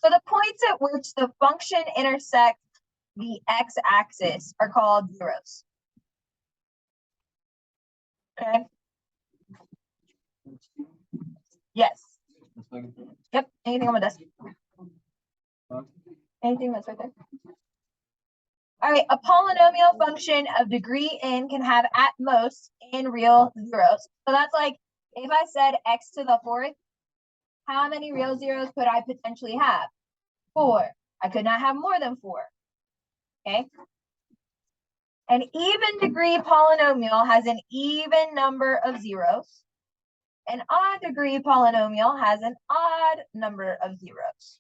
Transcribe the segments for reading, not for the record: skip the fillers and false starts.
So the points at which the function intersects the x-axis are called zeros. Okay. Yes. Yep. Anything on my desk? Anything that's right there? All right. A polynomial function of degree n can have at most n real zeros. So that's like if I said x to the fourth, how many real zeros could I potentially have? 4. I could not have more than 4. Okay. An even degree polynomial has an even number of zeros. An odd degree polynomial has an odd number of zeros.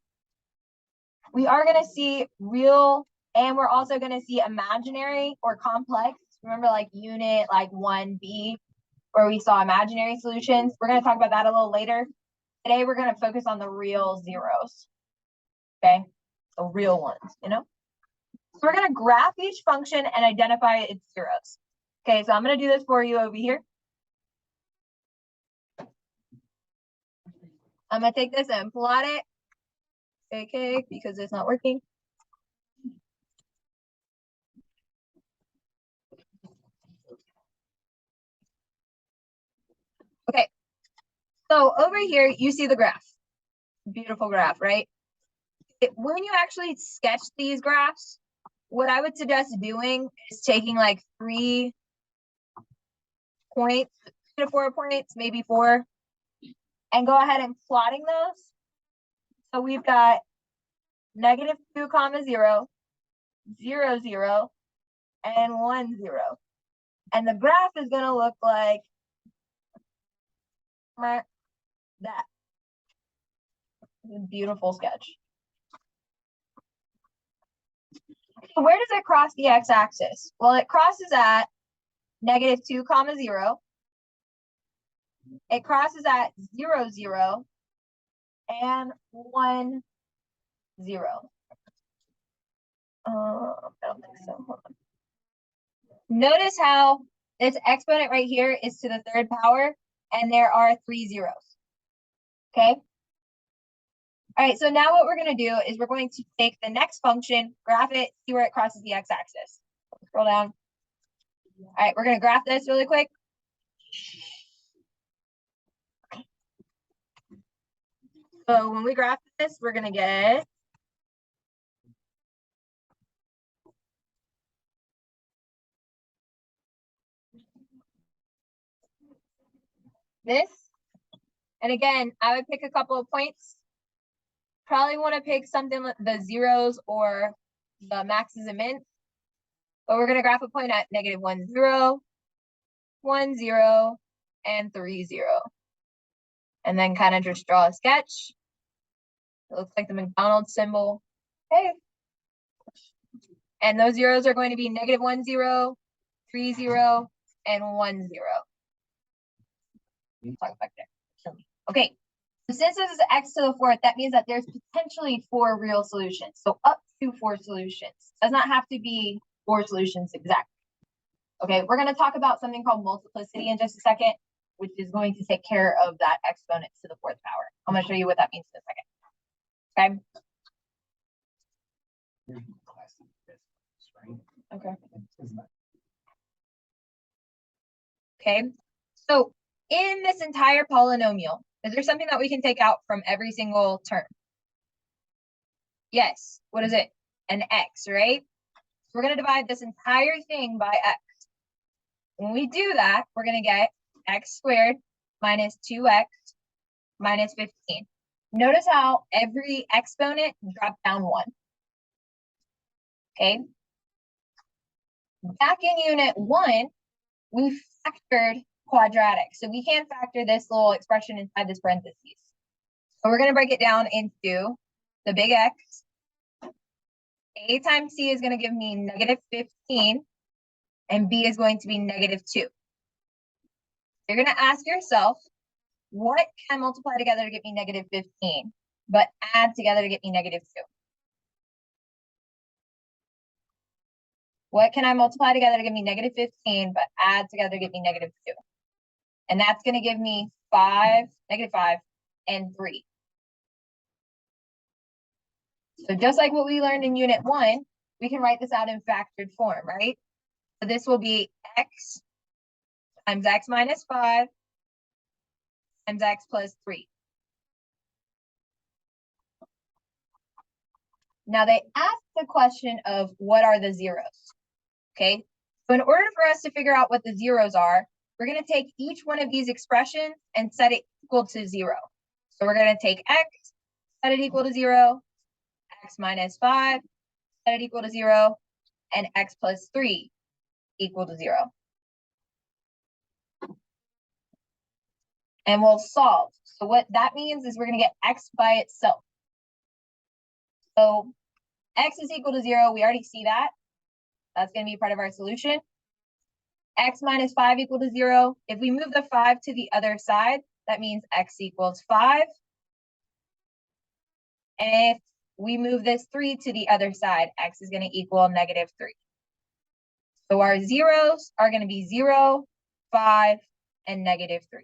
We are going to see real, and we're also going to see imaginary or complex. Remember like unit like 1B, where we saw imaginary solutions. We're going to talk about that a little later. Today, we're going to focus on the real zeros. Okay, the real ones, you know? So we're going to graph each function and identify its zeros. Okay, so I'm going to do this for you over here. I'm going to take this and plot it. Okay, because it's not working. Okay, so over here, you see the graph. Beautiful graph, right? When you actually sketch these graphs, what I would suggest doing is taking like 3 points, 2 to 4 points, maybe 4, and go ahead and plotting those. So we've got -2, 0, 0, 0, and 1, 0. And the graph is going to look like that. It's a beautiful sketch. So where does it cross the x-axis? Well, it crosses at -2, 0. It crosses at 0, 0, and 1, 0. I don't think so. Hold on. Notice how this exponent right here is to the 3rd power, and there are 3 zeros. Okay. All right, so now what we're going to do is we're going to take the next function, graph it, see where it crosses the x-axis. Scroll down. All right, we're going to graph this really quick. So when we graph this, we're going to get this. And again, I would pick a couple of points. Probably want to pick something like the zeros or the maxes and mints. But we're going to graph a point at -1, 0, 1, 0, and 3, 0. And then kind of just draw a sketch. It looks like the McDonald's symbol. Okay. And those zeros are going to be -1, 0, 3, 0, and 1, 0. Talk back there. Okay. So since this is x to the 4th, that means that there's potentially 4 real solutions. So up to 4 solutions. Does not have to be 4 solutions exactly. Okay, we're going to talk about something called multiplicity in just a second, which is going to take care of that exponent to the 4th power. I'm going to show you what that means in a second. Okay. Okay. Okay. So in this entire polynomial, is there something that we can take out from every single term? Yes. What is it? An x, right? So we're going to divide this entire thing by x. When we do that, we're going to get x squared minus 2x minus 15. Notice how every exponent dropped down 1. Okay. Back in unit 1, we factored quadratic. So we can factor this little expression inside this parentheses. So we're going to break it down into the big X. A times C is going to give me -15, and B is going to be -2. You're going to ask yourself, what can I multiply together to get me -15, but add together to get me -2? What can I multiply together to give me -15, but add together to get me -2? And that's going to give me -5, and 3. So just like what we learned in unit 1, we can write this out in factored form, right? So this will be x times x minus 5 times x plus 3. Now they asked the question of what are the zeros, okay? So in order for us to figure out what the zeros are, we're going to take each one of these expressions and set it equal to 0. So we're going to take x, set it equal to 0, x minus 5, set it equal to 0, and x plus 3 equal to 0. And we'll solve. So what that means is we're going to get x by itself. So x is equal to 0. We already see that. That's going to be part of our solution. X minus 5 equal to 0. If we move the 5 to the other side, that means x equals 5. And if we move this 3 to the other side, x is going to equal negative 3. So our zeros are going to be 0, 5, and negative 3.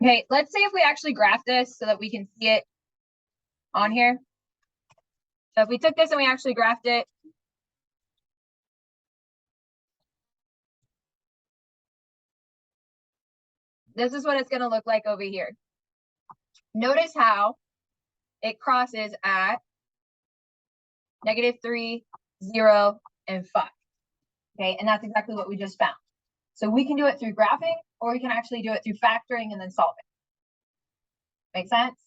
Okay, let's say if we actually graph this so that we can see it on here. So if we took this and we actually graphed it, this is what it's going to look like over here. Notice how it crosses at negative 3, 0, and 5. Okay, and that's exactly what we just found. So we can do it through graphing, or we can actually do it through factoring and then solving. Make sense?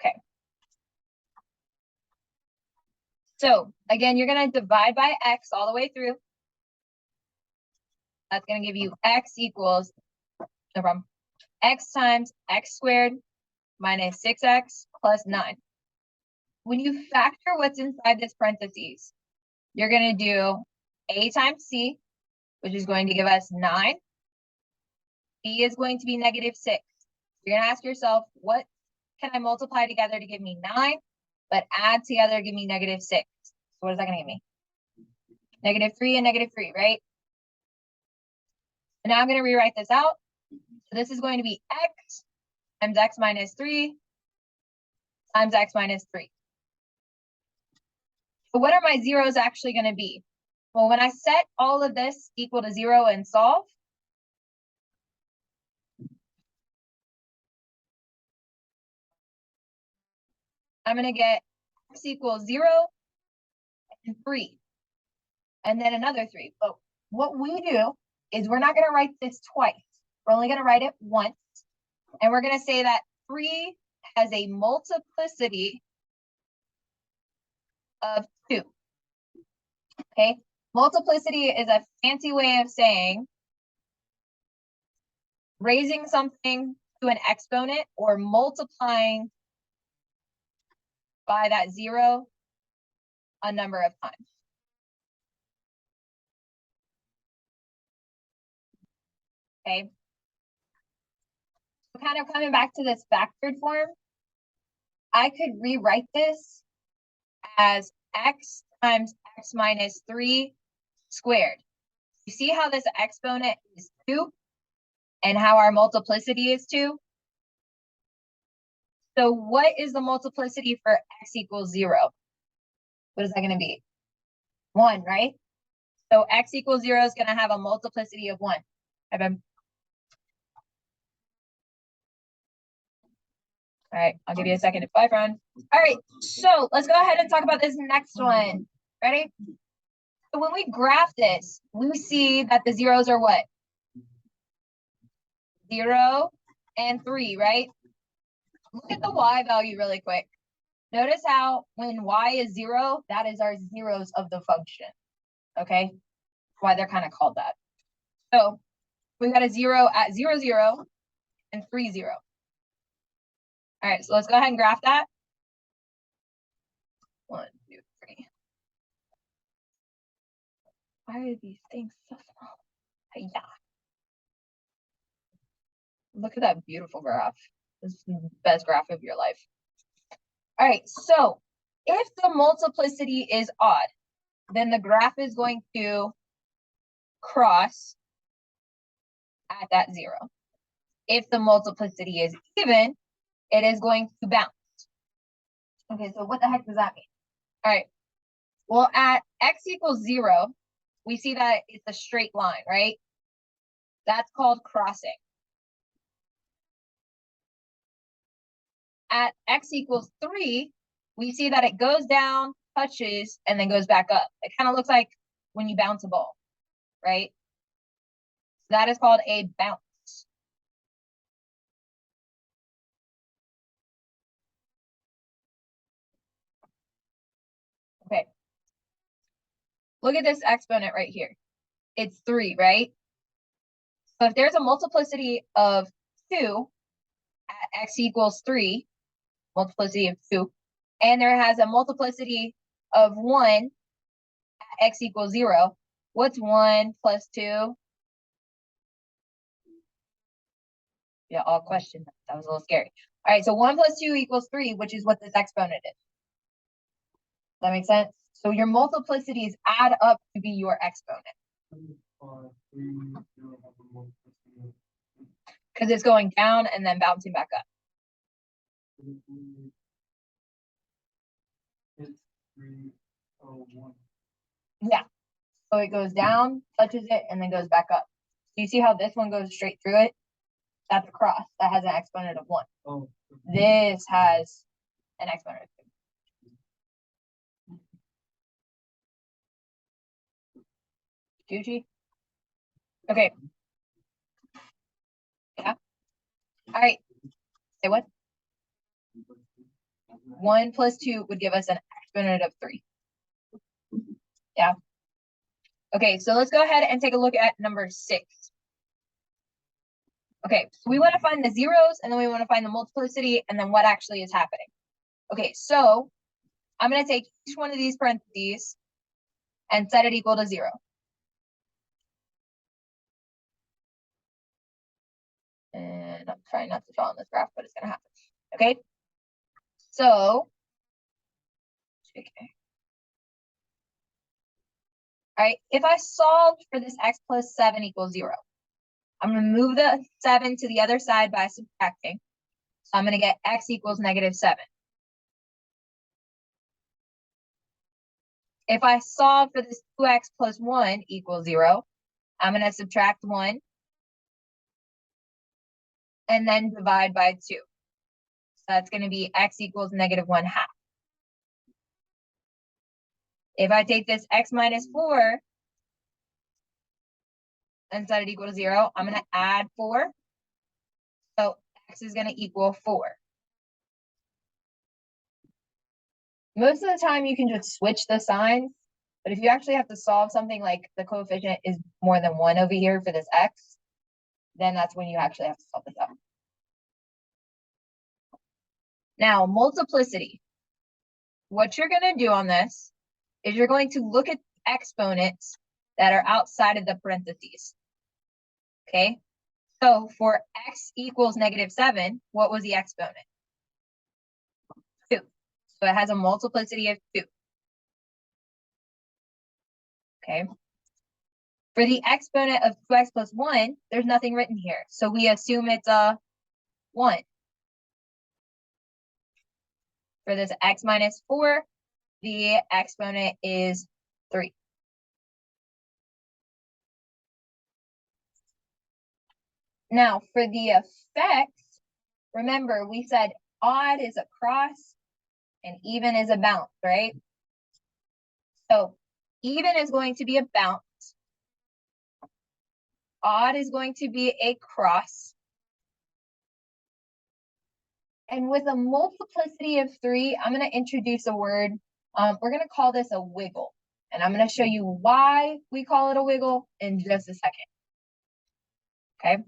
Okay. So again, you're going to divide by x all the way through. That's going to give you x equals, no problem, x times x squared minus 6x plus 9. When you factor what's inside this parentheses, you're going to do a times c, which is going to give us 9. B is going to be negative 6. You're going to ask yourself, what can I multiply together to give me 9, but add together to give me negative 6? So what is that going to give me? Negative 3 and negative 3, right? And now I'm going to rewrite this out. So this is going to be x times x minus 3 times x minus 3. So what are my zeros actually going to be? Well, when I set all of this equal to 0 and solve, I'm going to get x equals 0 and 3, and then another 3. But what we do is we're not going to write this twice. We're only going to write it once. And we're going to say that 3 has a multiplicity of 2. Okay? Multiplicity is a fancy way of saying raising something to an exponent or multiplying by that 0 a number of times. Okay? So kind of coming back to this factored form, I could rewrite this as x times x minus 3 squared. You see how this exponent is 2 and how our multiplicity is 2? So what is the multiplicity for x equals 0? What is that going to be? 1, right? So x equals 0 is going to have a multiplicity of 1. All right, I'll give you a second. Bye, friend. All right, so let's go ahead and talk about this next one. Ready? So when we graph this, we see that the zeros are what? 0 and 3, right? Look at the y value really quick. Notice how when y is 0, that is our zeros of the function. Okay? That's why they're kind of called that. So we got a 0 at 0, 0 and 3, 0. All right, so let's go ahead and graph that. 1, 2, 3. Why are these things so small? Yeah. Look at that beautiful graph. This is the best graph of your life. All right, so if the multiplicity is odd, then the graph is going to cross at that 0. If the multiplicity is even, it is going to bounce. Okay, so what the heck does that mean? All right. Well, at x equals 0, we see that it's a straight line, right? That's called crossing. At x equals 3, we see that it goes down, touches, and then goes back up. It kind of looks like when you bounce a ball, right? So that is called a bounce. Okay. Look at this exponent right here. It's 3, right? So if there's a multiplicity of 2 at x equals 3, multiplicity of 2, and there has a multiplicity of 1 at x equals 0, what's 1 plus 2? Yeah, all question. That was a little scary. All right, so 1 plus 2 equals 3, which is what this exponent is. Does that make sense? So your multiplicities add up to be your exponent. Because it's going down and then bouncing back up. Yeah. So it goes down, touches it, and then goes back up. So you see how this one goes straight through it? That's a cross. That has an exponent of 1. Oh. This has an exponent of 2. Gucci? Okay. Yeah. All right. Say what? 1 plus 2 would give us an exponent of 3. Yeah. Okay, so let's go ahead and take a look at number 6. Okay, so we want to find the zeros, and then we want to find the multiplicity, and then what actually is happening. Okay, so I'm going to take each one of these parentheses and set it equal to 0. And I'm trying not to draw on this graph, but it's going to happen. Okay, so, okay. All right, if I solve for this x plus 7 equals 0, I'm going to move the 7 to the other side by subtracting. So I'm going to get x equals -7. If I solve for this 2x plus 1 equals 0, I'm going to subtract 1 and then divide by 2. So that's going to be x equals -1/2. If I take this x minus 4 and set it equal to 0, I'm going to add 4. So x is going to equal 4. Most of the time you can just switch the signs, but if you actually have to solve something like the coefficient is more than 1 over here for this x, then that's when you actually have to solve this out. Now, multiplicity. What you're going to do on this is you're going to look at exponents that are outside of the parentheses. Okay, so for x equals -7, what was the exponent? 2. So it has a multiplicity of 2. Okay. For the exponent of 2x plus 1, there's nothing written here. So we assume it's a 1. For this x minus 4, the exponent is 3. Now, for the effects, remember, we said odd is a cross and even is a bounce, right? So even is going to be a bounce. Odd is going to be a cross. And with a multiplicity of 3, I'm going to introduce a word. We're going to call this a wiggle. And I'm going to show you why we call it a wiggle in just a second. Okay.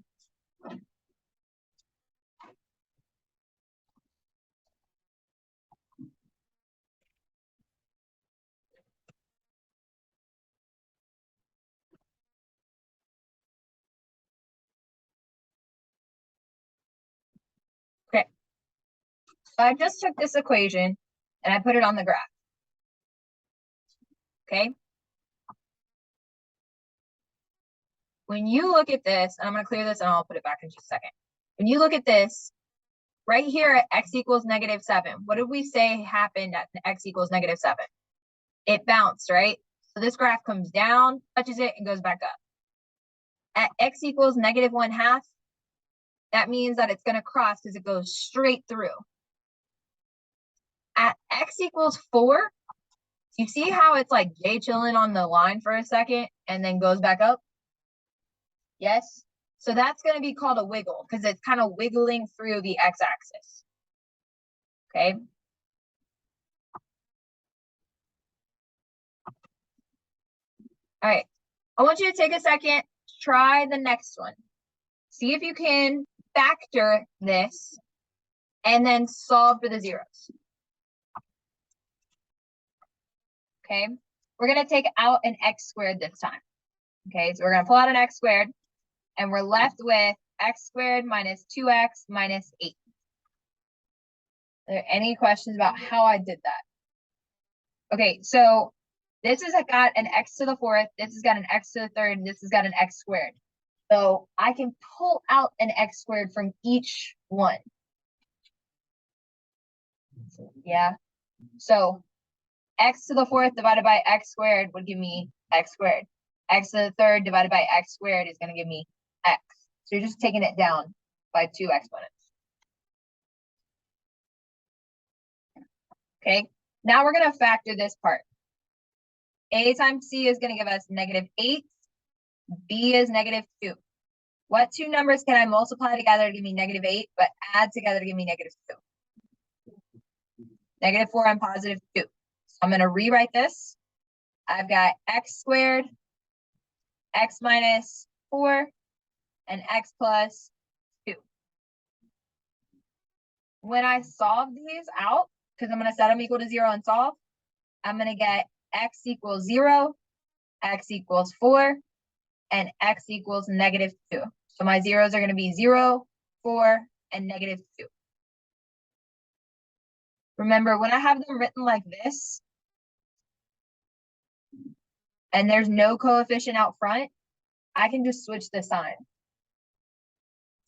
Okay. So I just took this equation and I put it on the graph. Okay. When you look at this, and I'm going to clear this and I'll put it back in just a second. When you look at this, right here at x equals -7, what did we say happened at x equals -7? It bounced, right? So this graph comes down, touches it, and goes back up. At x equals -1/2, that means that it's going to cross because it goes straight through. At x equals 4, you see how it's like J chilling on the line for a second and then goes back up? Yes. So that's going to be called a wiggle because it's kind of wiggling through the x-axis. Okay. All right. I want you to take a second, try the next one. See if you can factor this and then solve for the zeros. Okay. We're going to take out an x squared this time. Okay. So we're going to pull out an x squared and we're left with x squared minus 2x minus 8. Are there any questions about how I did that? Okay, so this has got an x to the 4th, this has got an x to the 3rd, and this has got an x squared. So I can pull out an x squared from each one. Yeah. So x to the 4th divided by x squared would give me x squared. X to the 3rd divided by x squared is going to give me x. So you're just taking it down by 2 exponents. Okay, now we're going to factor this part. A times C is going to give us -8. B is -2. What two numbers can I multiply together to give me -8, but add together to give me -2? -4 and +2. So I'm going to rewrite this. I've got x squared, x minus 4, and x plus 2. When I solve these out, because I'm going to set them equal to 0 and solve, I'm going to get x equals 0, x equals 4, and x equals -2. So my zeros are going to be 0, 4, and -2. Remember, when I have them written like this, and there's no coefficient out front, I can just switch the sign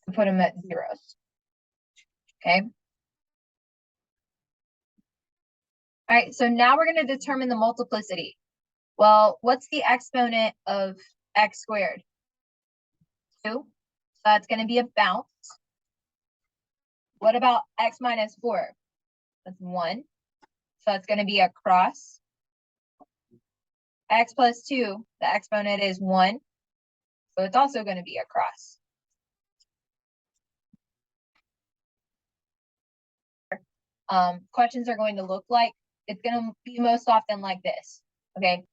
to put them at zeros. Okay. All right, so now we're going to determine the multiplicity. Well, what's the exponent of x squared? 2. So that's going to be a bounce. What about x minus 4? That's 1. So that's going to be a cross. X plus 2, the exponent is 1. So it's also going to be a cross. Questions are going to look like, it's going to be most often like this. Okay.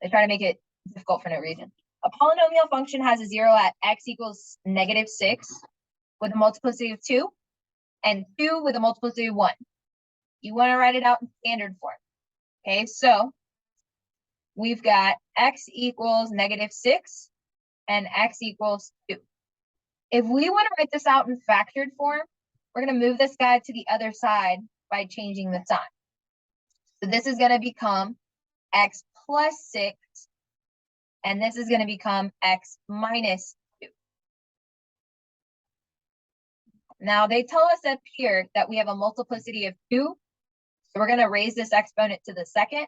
They try to make it difficult for no reason. A polynomial function has a 0 at x equals -6 with a multiplicity of 2 and 2 with a multiplicity of 1. You want to write it out in standard form. Okay, so we've got x equals -6 and x equals 2. If we want to write this out in factored form, we're going to move this guy to the other side by changing the sign. So this is going to become x plus 6, and this is going to become x minus 2. Now, they tell us up here that we have a multiplicity of 2, so we're going to raise this exponent to the second.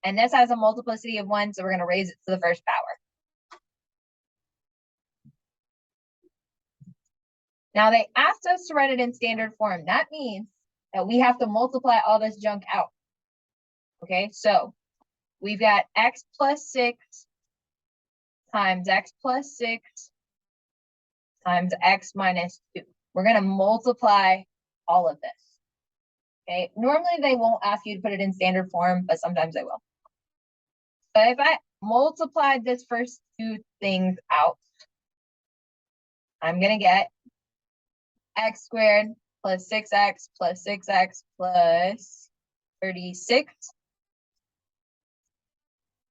And this has a multiplicity of 1, so we're going to raise it to the first power. Now, they asked us to write it in standard form. That means that we have to multiply all this junk out. Okay, so we've got x plus 6 times x plus 6 times x minus 2. We're going to multiply all of this. Okay, normally they won't ask you to put it in standard form, but sometimes they will. So if I multiplied this first two things out, I'm going to get x squared plus 6x plus 6x plus 36.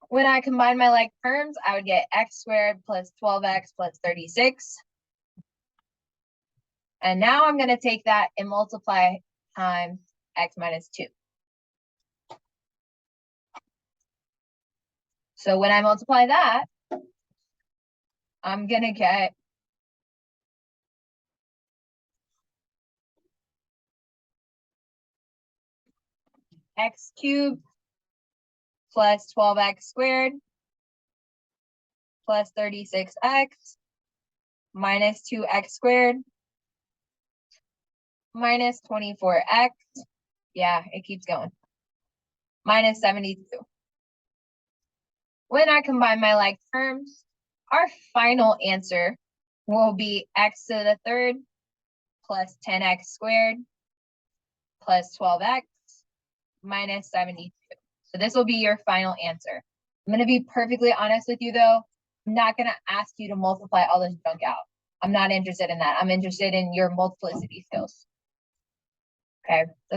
When I combine my like terms, I would get x squared plus 12x plus 36. And now I'm going to take that and multiply times x minus 2. So when I multiply that, I'm going to get x cubed plus 12x squared plus 36x minus 2x squared minus 24x. Yeah, it keeps going. Minus 72. When I combine my like terms, our final answer will be x to the third plus 10x squared plus 12x minus 72. So this will be your final answer. I'm going to be perfectly honest with you, though. I'm not going to ask you to multiply all this junk out. I'm not interested in that. I'm interested in your multiplicity skills. Okay.